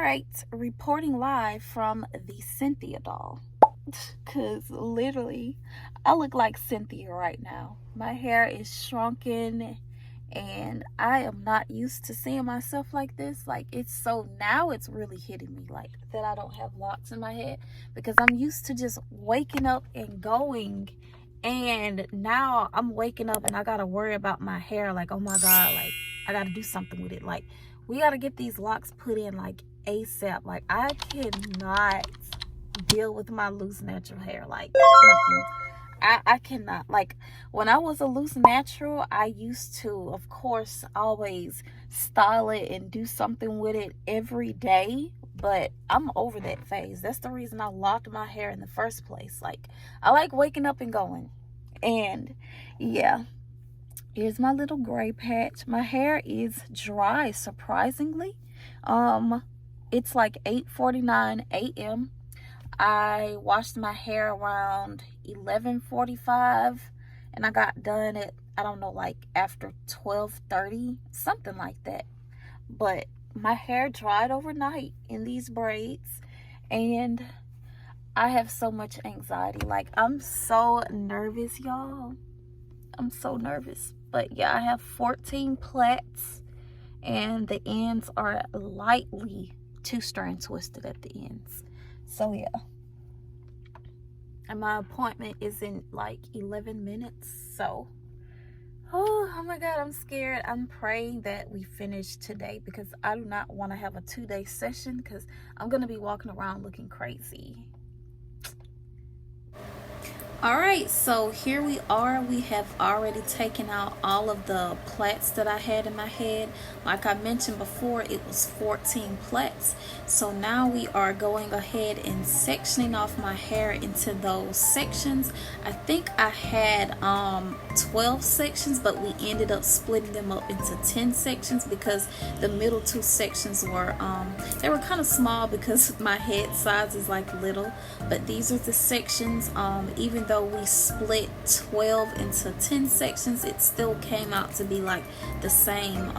right, reporting live from the Cynthia doll. Because literally, I look like Cynthia right now. My hair is shrunken and I am not used to seeing myself like this. Like, now it's really hitting me like that I don't have locks in my head, because I'm used to just waking up and going, and now I'm waking up and I gotta worry about my hair. Like, oh my god, like I gotta do something with it. Like, we gotta get these locks put in like ASAP. Like, I cannot deal with my loose natural hair. Like, I cannot. Like, when I was a loose natural, I used to, of course, always style it and do something with it every day, but I'm over that phase. That's the reason I locked my hair in the first place. Like, I like waking up and going. And yeah, here's my little gray patch. My hair is dry, surprisingly. It's like 8:49 a.m. I washed my hair around 11:45 and I got done at, I don't know, like after 12:30, something like that. But my hair dried overnight in these braids and I have so much anxiety. Like, I'm so nervous, y'all. I'm so nervous. But yeah, I have 14 plaits and the ends are lightly 2-strand twisted at the ends. So yeah, and my appointment is in like 11 minutes. So oh my god, I'm scared. I'm praying that we finish today, because I do not want to have a 2-day session, because I'm gonna be walking around looking crazy. All right, so here we are. We have already taken out all of the plaits that I had in my head. Like I mentioned before, it was 14 plaits. So now we are going ahead and sectioning off my hair into those sections. I think I had 12 sections, but we ended up splitting them up into 10 sections because the middle 2 sections were they were kind of small because my head size is like little. But these are the sections. Even though we split 12 into 10 sections, it still came out to be like the same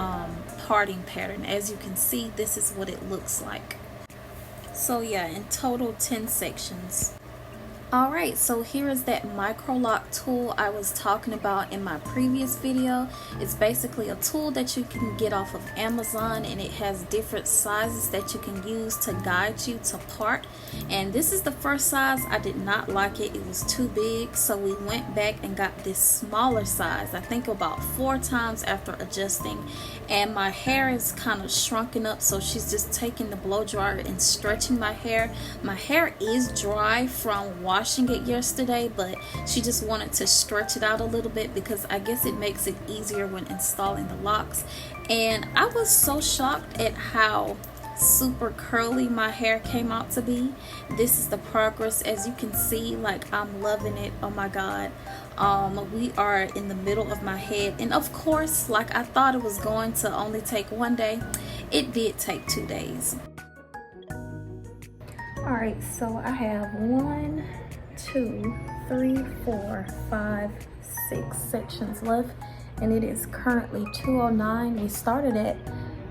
parting pattern. As you can see, this is what it looks like. So yeah, in total 10 sections. Alright, so here is that Microlock tool I was talking about in my previous video. It's basically a tool that you can get off of Amazon, and it has different sizes that you can use to guide you to part. And this is the first size. I did not like it. It was too big, so we went back and got this smaller size, I think about 4 times after adjusting. And my hair is kind of shrunken up, so she's just taking the blow dryer and stretching my hair. My hair is dry from washing it yesterday, but she just wanted to stretch it out a little bit because I guess it makes it easier when installing the locks. And I was so shocked at how super curly my hair came out to be. This is the progress. As you can see, like, I'm loving it. Oh my god. We are in the middle of my head, and of course, like I thought it was going to only take 1 day, it did take 2 days. All right, so I have 1, 2, 3, 4, 5, 6 sections left, and it is currently 2:09. We started at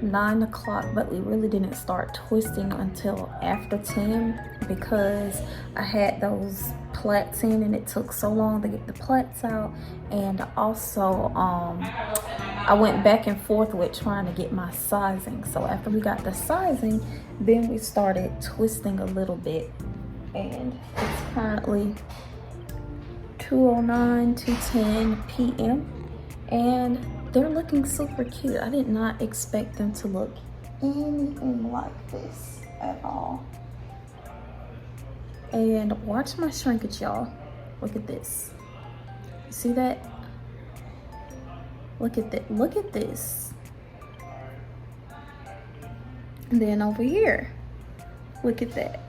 9 o'clock, but we really didn't start twisting until after 10 because I had those plaits in and it took so long to get the plaits out. And also I went back and forth with trying to get my sizing. So after we got the sizing, then we started twisting a little bit, and it's currently 2:09, 2:10 p.m. and they're looking super cute. I did not expect them to look anything like this at all. And watch my shrinkage, y'all. Look at this. You see that? Look at that. Look at this. And then over here, look at that.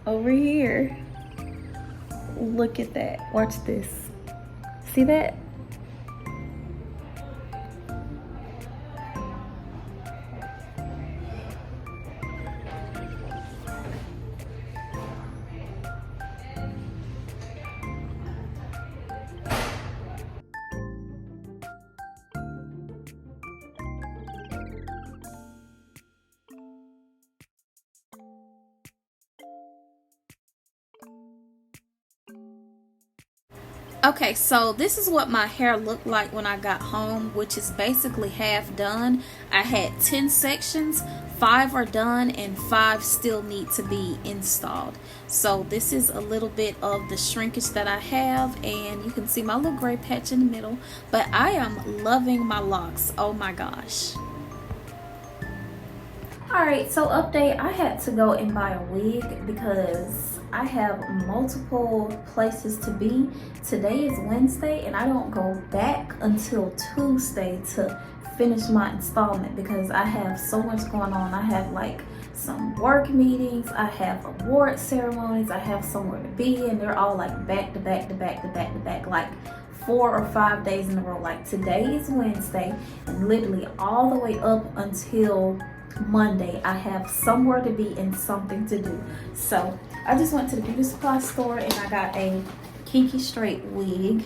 Over here, look at that. Watch this. See that? Okay, so this is what my hair looked like when I got home, which is basically half done. I had 10 sections, 5 are done and 5 still need to be installed. So this is a little bit of the shrinkage that I have, and you can see my little gray patch in the middle, but I am loving my locks. Oh my gosh. Alright, so update, I had to go and buy a wig because I have multiple places to be. Today is Wednesday and I don't go back until Tuesday to finish my installment because I have so much going on. I have like some work meetings, I have award ceremonies, I have somewhere to be, and they're all like back to back to back to back to back, like 4 or 5 days in a row. Like today is Wednesday and literally all the way up until Monday I have somewhere to be and something to do. So I just went to the beauty supply store and I got a kinky straight wig,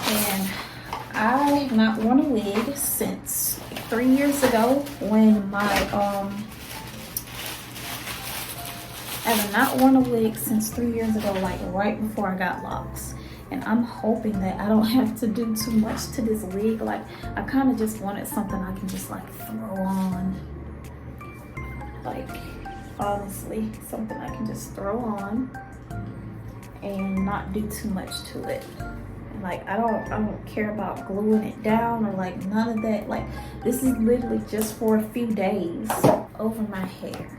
and I have not worn a wig since 3 years ago when my I have not worn a wig since 3 years ago, like right before I got locks. And I'm hoping that I don't have to do too much to this wig. Like I kind of just wanted something I can just like throw on, like honestly something I can just throw on and not do too much to it. Like I don't care about gluing it down or like none of that. Like this is literally just for a few days over my hair,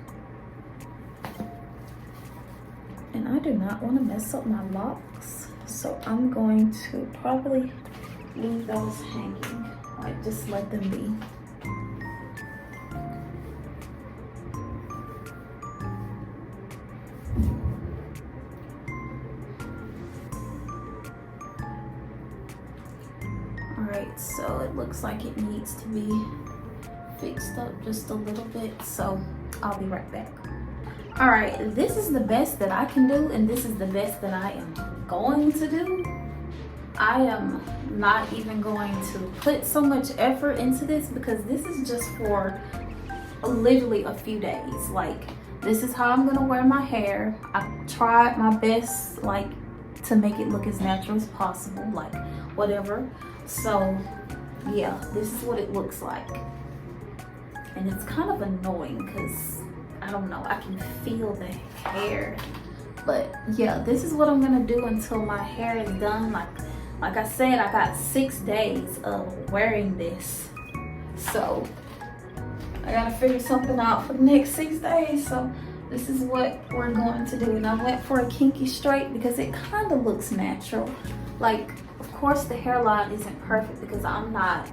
and I do not want to mess up my locks. So I'm going to probably leave those hanging, like just let them be. Alright, so it looks like it needs to be fixed up just a little bit, so I'll be right back. Alright, this is the best that I can do, and this is the best that I am going to do. I am not even going to put so much effort into this because this is just for literally a few days. Like this is how I'm gonna wear my hair. I tried my best like to make it look as natural as possible, like whatever. So yeah, this is what it looks like, and it's kind of annoying because I don't know, I can feel the hair. But yeah, this is what I'm gonna do until my hair is done. Like I said, I got 6 days of wearing this, so I gotta figure something out for the next 6 days. So this is what we're going to do, and I went for a kinky straight because it kind of looks natural. Like of course the hairline isn't perfect because I'm not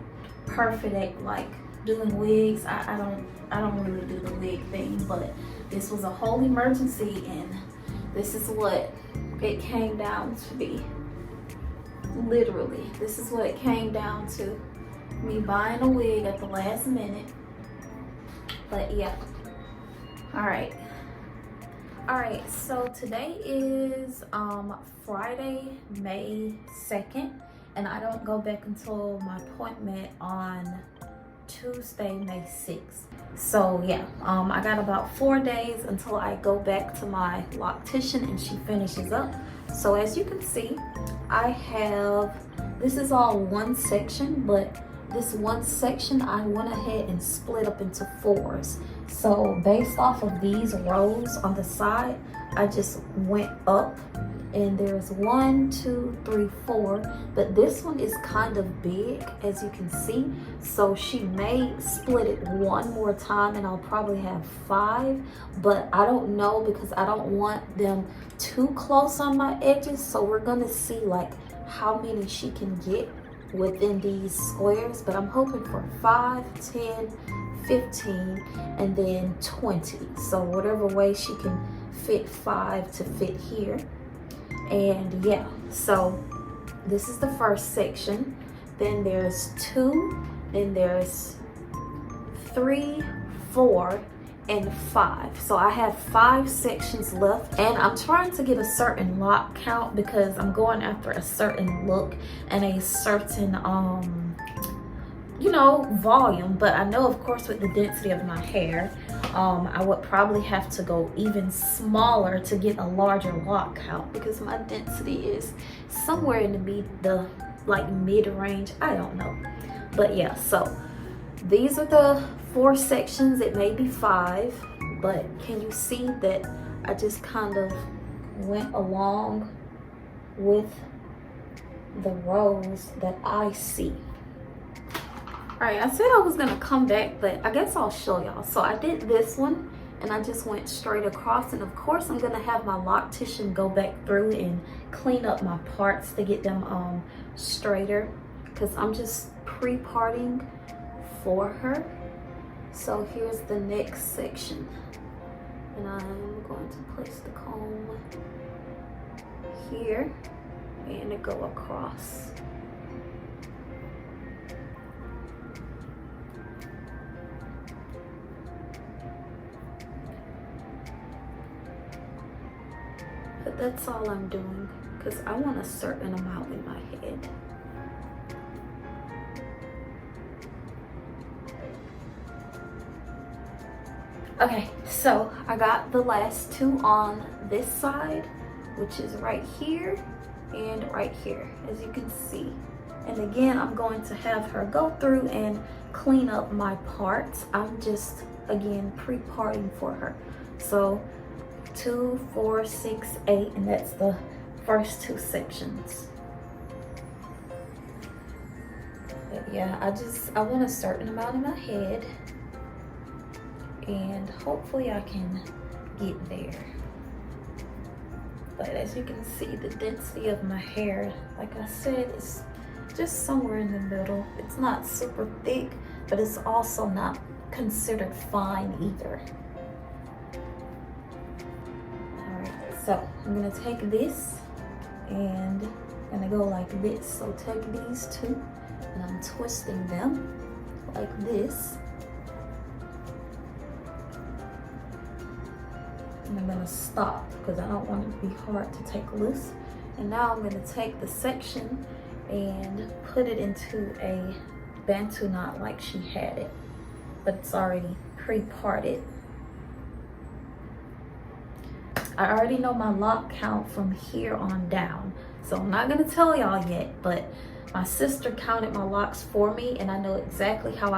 perfect at like doing wigs. I don't really do the wig thing, but this was a whole emergency and this is what it came down to be. Literally, this is what it came down to. Me buying a wig at the last minute. But yeah. Alright, so today is Friday, May 2nd, and I don't go back until my appointment on Tuesday, May 6th. So yeah, I got about 4 days until I go back to my loctician and she finishes up. So as you can see, I have, this is all one section, but this one section I went ahead and split up into 4s. So based off of these rows on the side, I just went up, and there's 1, 2, 3, 4, but this one is kind of big, as you can see. So she may split it one more time and I'll probably have 5, but I don't know because I don't want them too close on my edges. So we're gonna see like how many she can get within these squares, but I'm hoping for 5, 10, 15, and then 20. So whatever way she can fit 5 to fit here. And yeah, so this is the first section, then there's 2, then there's 3, 4, and 5. So I have 5 sections left, and I'm trying to get a certain lock count because I'm going after a certain look and a certain you know, volume, but I know of course with the density of my hair, I would probably have to go even smaller to get a larger lock count, because my density is somewhere in the like mid-range, I don't know. But yeah, so these are the 4 sections. It may be 5, but can you see that I just kind of went along with the rows that I see. All right, I said I was gonna come back, but I guess I'll show y'all. So I did this one and I just went straight across, and of course I'm gonna have my loctician go back through and clean up my parts to get them straighter, because I'm just pre-parting for her. So here's the next section, and I'm going to place the comb here and go across. But that's all I'm doing, because I want a certain amount in my head. Okay, so I got the last 2 on this side, which is right here and right here, as you can see. And again, I'm going to have her go through and clean up my parts. I'm just, again, pre-parting for her. So 2, 4, 6, 8, and that's the first 2 sections. But yeah, I want a certain amount in my head, and hopefully I can get there. But as you can see, the density of my hair, like I said, is just somewhere in the middle. It's not super thick, but it's also not considered fine either. All right, so I'm gonna take this and I'm gonna go like this. So take these 2 and I'm twisting them like this. And I'm gonna stop because I don't want it to be hard to take loose. And now I'm gonna take the section and put it into a bantu knot like she had it, but it's already pre-parted. I already know my lock count from here on down, so I'm not gonna tell y'all yet, but my sister counted my locks for me, and I know exactly how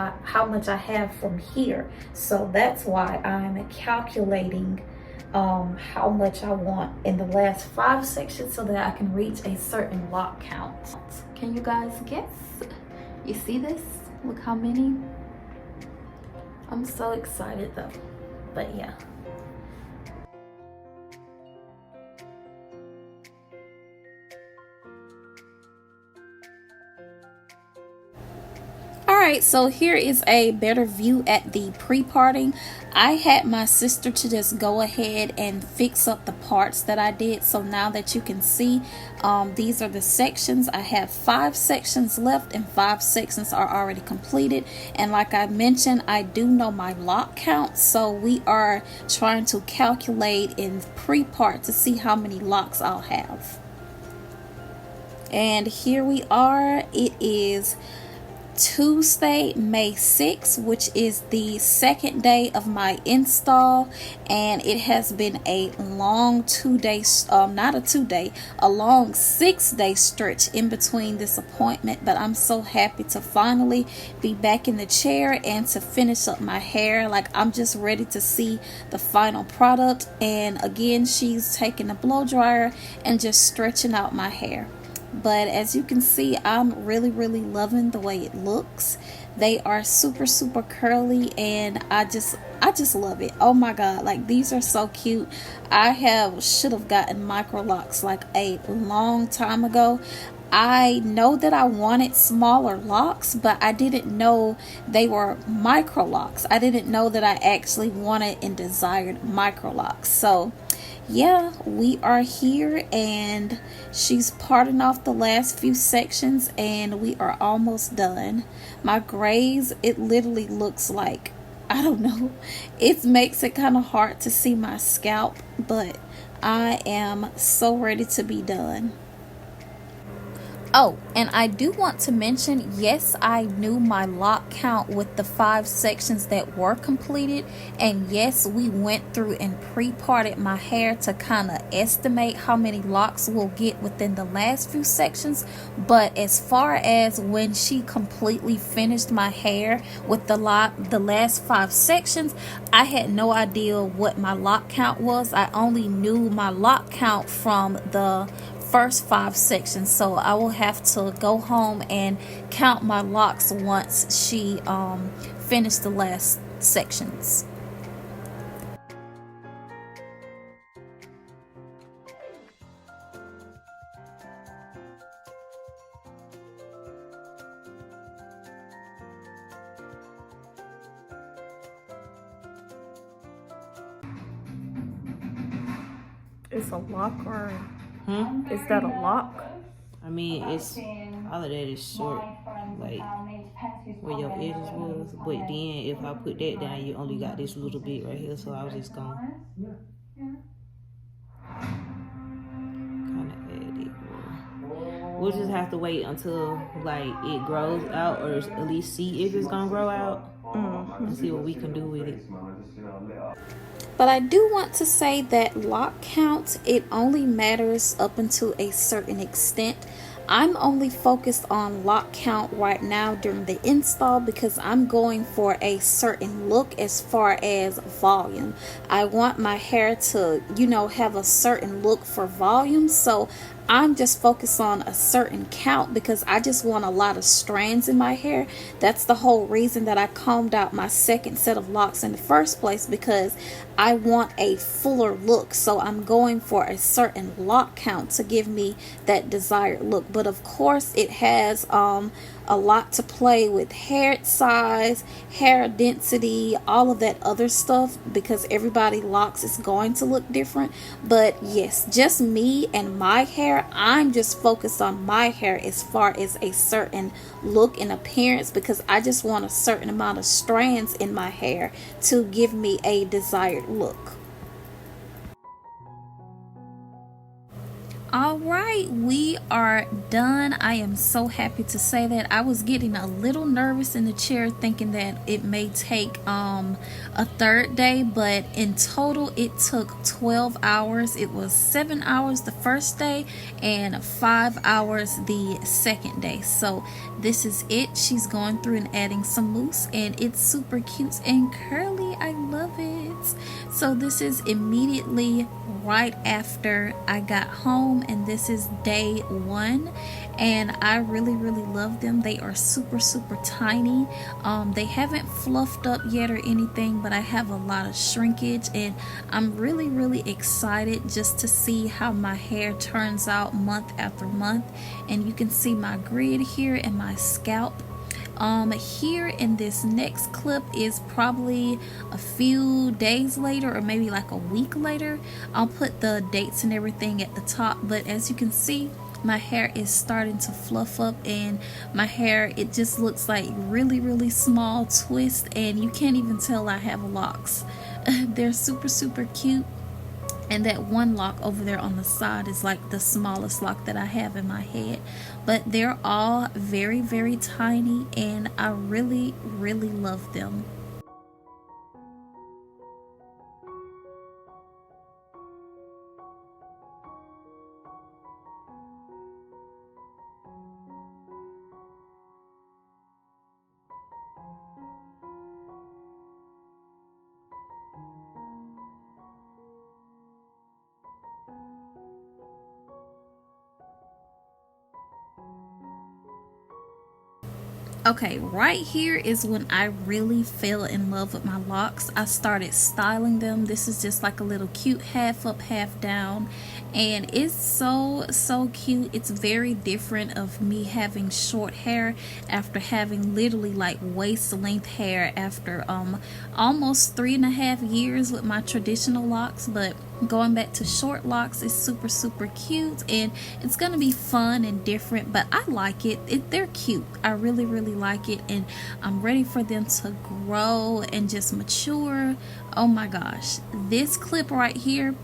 much I have from here. So that's why I'm calculating how much I want in the last 5 sections so that I can reach a certain lock count. Can you guys guess? You see this? Look how many. I'm so excited though, but yeah. Alright, so here is a better view at the pre-parting. I had my sister to just go ahead and fix up the parts that I did. So now that you can see, these are the sections. I have 5 sections left and 5 sections are already completed. And like I mentioned, I do know my lock count. So we are trying to calculate in pre-part to see how many locks I'll have. And here we are. It is Tuesday, May 6th, which is the 2nd day of my install, and it has been a long 2-day, a long 6-day stretch in between this appointment, but I'm so happy to finally be back in the chair and to finish up my hair. Like, I'm just ready to see the final product. And again, she's taking a blow dryer and just stretching out my hair. But as you can see, I'm really loving the way it looks. They are super curly, and I just love it. Oh my god, like, these are so cute. I should have gotten Microlocs like a long time ago. I know that I wanted smaller locks, but I didn't know they were Microlocs. I didn't know that I actually wanted and desired Microlocs. So yeah, we are here, and she's parting off the last few sections, and we are almost done. My grays, it literally looks like, I don't know, it makes it kind of hard to see my scalp, but I am so ready to be done. Oh, and I do want to mention, yes, I knew my lock count with the 5 sections that were completed. And yes, we went through and pre-parted my hair to kind of estimate how many locks we'll get within the last few sections. But as far as when she completely finished my hair with the last 5 sections, I had no idea what my lock count was. I only knew my lock count from the first 5 sections, so I will have to go home and count my locks once she finished the last sections. It's a lock, or is that a lock? I mean, it's all of that is short, like where your edges was. But then if I put that down, you only got this little bit right here. So I was just gonna kind of add it. We'll just have to wait until like it grows out, or at least see if it's gonna grow out, and see what we can do with it. But I do want to say that lock count, it only matters up until a certain extent. I'm only focused on lock count right now during the install because I'm going for a certain look as far as volume. I want my hair to, have a certain look for volume. So I'm just focused on a certain count because I just want a lot of strands in my hair. That's the whole reason that I combed out my second set of locks in the first place, because I want a fuller look. So I'm going for a certain lock count to give me that desired look. But of course it has a lot to play with hair size, hair density, all of that other stuff, because everybody locks is going to look different. But yes, just me and my hair, I'm just focused on my hair as far as a certain look and appearance, because I just want a certain amount of strands in my hair to give me a desired look. All right, we are done. I am so happy to say that. I was getting a little nervous in the chair thinking that it may take a third day, but in total it took 12 hours. It was 7 hours the first day and 5 hours the second day. So this is it. She's going through and adding some mousse, and it's super cute and curly. I love it. So this is immediately right after I got home, and this is day 1, and I really love them. They are super tiny. They haven't fluffed up yet or anything, but I have a lot of shrinkage, and I'm really excited just to see how my hair turns out month after month. And you can see my grid here and my scalp. Here in this next clip is probably a few days later, or maybe like a week later. I'll put the dates and everything at the top, but as you can see, my hair is starting to fluff up, and my hair, it just looks like really small twist, and you can't even tell I have locks. They're super cute. And that one lock over there on the side is like the smallest lock that I have in my head. But they're all very tiny, and I really love them. Okay, right here is when I really fell in love with my locks. I started styling them. This is just like a little cute half up, half down, and it's so cute. It's very different of me having short hair after having literally like waist length hair after almost 3.5 years with my traditional locks. But going back to short locks is super cute, and it's gonna be fun and different, but I like it. They're cute. I really like it, and I'm ready for them to grow and just mature. Oh my gosh, this clip right here,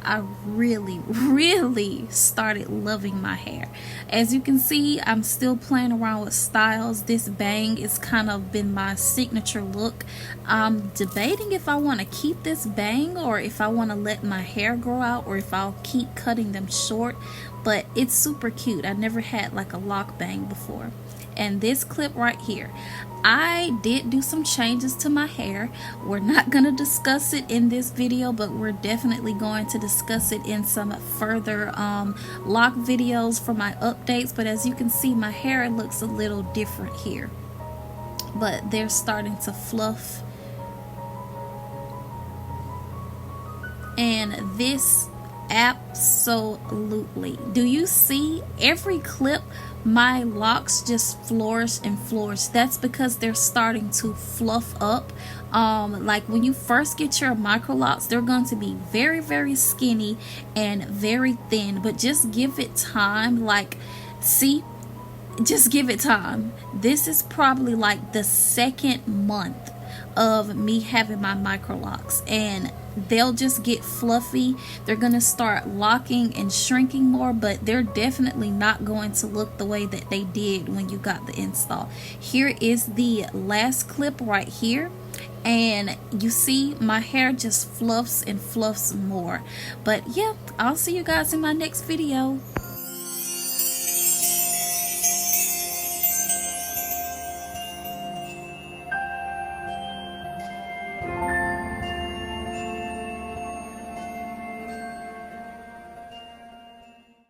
I really started loving my hair. As you can see, I'm still playing around with styles. This bang is kind of been my signature look. I'm debating if I want to keep this bang or if I want to let my hair grow out or if I'll keep cutting them short, but it's super cute. I never had like a lock bang before. And this clip right here, I did do some changes to my hair. We're not going to discuss it in this video, but we're definitely going to discuss it in some further lock videos for my updates. But as you can see, my hair looks a little different here, but they're starting to fluff. And this, absolutely, do you see every clip my locks just flourish and flourish? That's because they're starting to fluff up. Like when you first get your Microlocs, they're going to be very skinny and very thin, but just give it time. Like, see, just give it time. This is probably like the second month of me having my Microlocs, and they'll just get fluffy. They're gonna start locking and shrinking more, but they're definitely not going to look the way that they did when you got the install. Here is the last clip right here, and you see my hair just fluffs and fluffs more. But yeah, I'll see you guys in my next video.